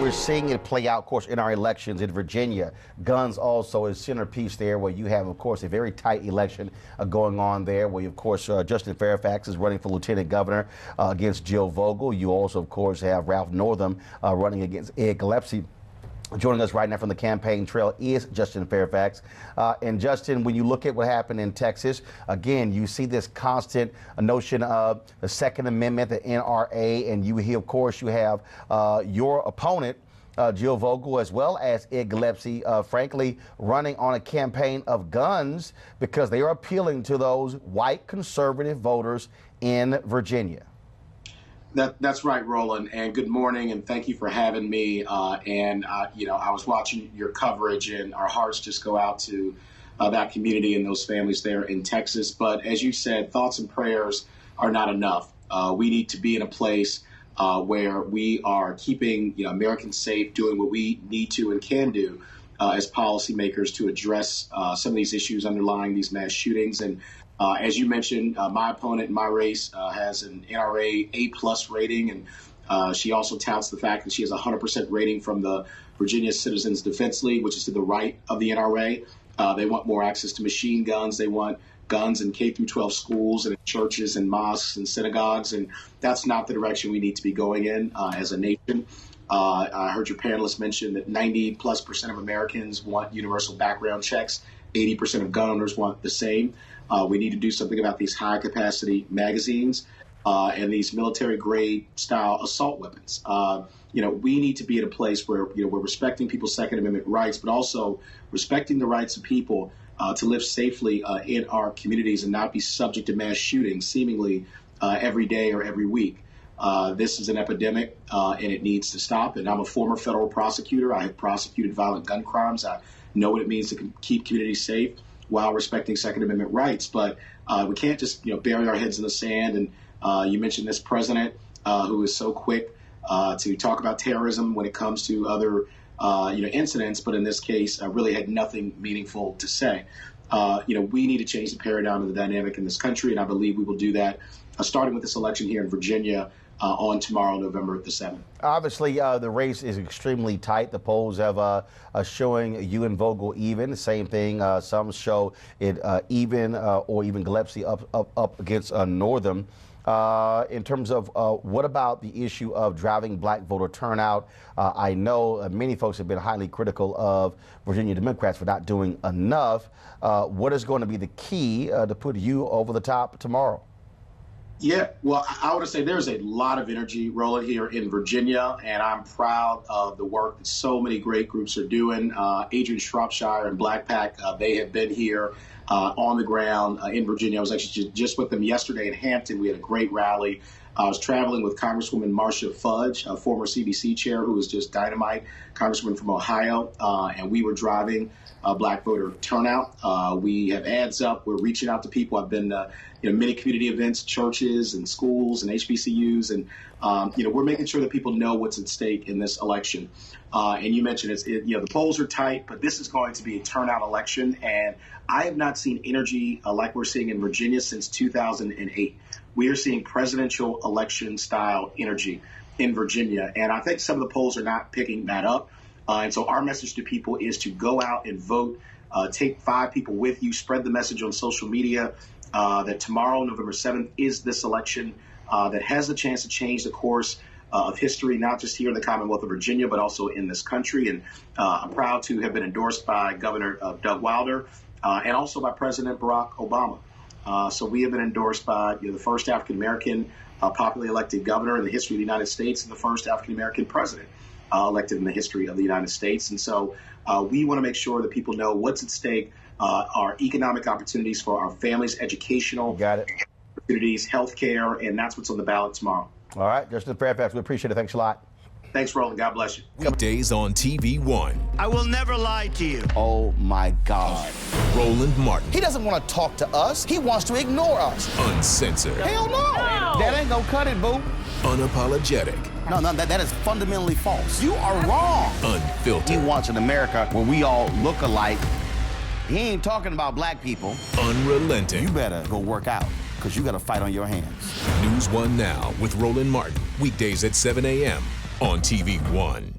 We're seeing it play out, of course, in our elections in Virginia. Guns also is centerpiece there, where you have, of course, a very tight election going on there, where, of course, Justin Fairfax is running for lieutenant governor against Jill Vogel. You also, of course, have Ralph Northam running against Ed Gillespie. Joining us right now from the campaign trail is Justin Fairfax. And Justin, when you look at what happened in Texas, again, you see this constant notion of the Second Amendment, the NRA, and you here, of course, you have your opponent, Jill Vogel, as well as Ed Gillespie, frankly, running on a campaign of guns because they are appealing to those white conservative voters in Virginia. That's right, Roland, and good morning, and thank you for having me. I was watching your coverage, and our hearts just go out to that community and those families there in Texas. But as you said, thoughts and prayers are not enough. We need to be in a place where we are keeping Americans safe, doing what we need to and can do as policymakers to address some of these issues underlying these mass shootings. And as you mentioned, my opponent in my race has an NRA A+ rating, and she also touts the fact that she has a 100% rating from the Virginia Citizens Defense League, which is to the right of the NRA. They want more access to machine guns. They want guns in K-12 schools and in churches and mosques and synagogues, and that's not the direction we need to be going in as a nation. I heard your panelists mention that 90+% of Americans want universal background checks. 80% of gun owners want the same. We need to do something about these high-capacity magazines and these military-grade style assault weapons. We need to be at a place where we're respecting people's Second Amendment rights, but also respecting the rights of people to live safely in our communities and not be subject to mass shootings seemingly every day or every week. This is an epidemic, and it needs to stop. And I'm a former federal prosecutor. I have prosecuted violent gun crimes. I know what it means to keep communities safe while respecting Second Amendment rights. But we can't just bury our heads in the sand. And you mentioned this president who is so quick to talk about terrorism when it comes to other incidents, but in this case really had nothing meaningful to say. We need to change the paradigm and the dynamic in this country, and I believe we will do that starting with this election here in Virginia on tomorrow, November the 7th. Obviously, the race is extremely tight. The polls have showing you and Vogel even. The same thing. Some show it even or even Gillespie up against Northam. In terms of what about the issue of driving black voter turnout? I know many folks have been highly critical of Virginia Democrats for not doing enough. What is going to be the key to put you over the top tomorrow? Yeah, well, I would say there's a lot of energy, Roland, here in Virginia, and I'm proud of the work that so many great groups are doing. Adrian Shropshire and Black Pack, they have been here on the ground in Virginia. I was actually just with them yesterday in Hampton. We had a great rally. I was traveling with Congresswoman Marcia Fudge, a former CBC chair who was just dynamite, Congresswoman from Ohio, and we were driving black voter turnout. We have ads up. We're reaching out to people. I've been many community events, churches and schools and HBCUs, and we're making sure that people know what's at stake in this election. And you mentioned the polls are tight, but this is going to be a turnout election, and I have not seen energy like we're seeing in Virginia since 2008. We are seeing presidential election style energy in Virginia, and I think some of the polls are not picking that up. And so our message to people is to go out and vote. Take 5 people with you. Spread the message on social media that tomorrow, November 7th, is this election that has the chance to change the course of history, not just here in the Commonwealth of Virginia, but also in this country. And I'm proud to have been endorsed by Governor Doug Wilder and also by President Barack Obama. So we have been endorsed by the first African-American popularly elected governor in the history of the United States and the first African-American president elected in the history of the United States. And so we want to make sure that people know what's at stake, our economic opportunities for our families, educational opportunities, health care, and that's what's on the ballot tomorrow. All right, Justin Fairfax, we appreciate it. Thanks a lot. Thanks, Roland. God bless you. Weekdays on TV One. I will never lie to you. Oh, my God. Roland Martin. He doesn't want to talk to us. He wants to ignore us. Uncensored. Hell no. That ain't gonna cut it, boo. Unapologetic. No, that is fundamentally false. You are wrong. Unfiltered. He wants an America where we all look alike. He ain't talking about black people. Unrelenting. You better go work out, because you got a fight on your hands. NewsOne Now with Roland Martin. Weekdays at 7 a.m. on TV One.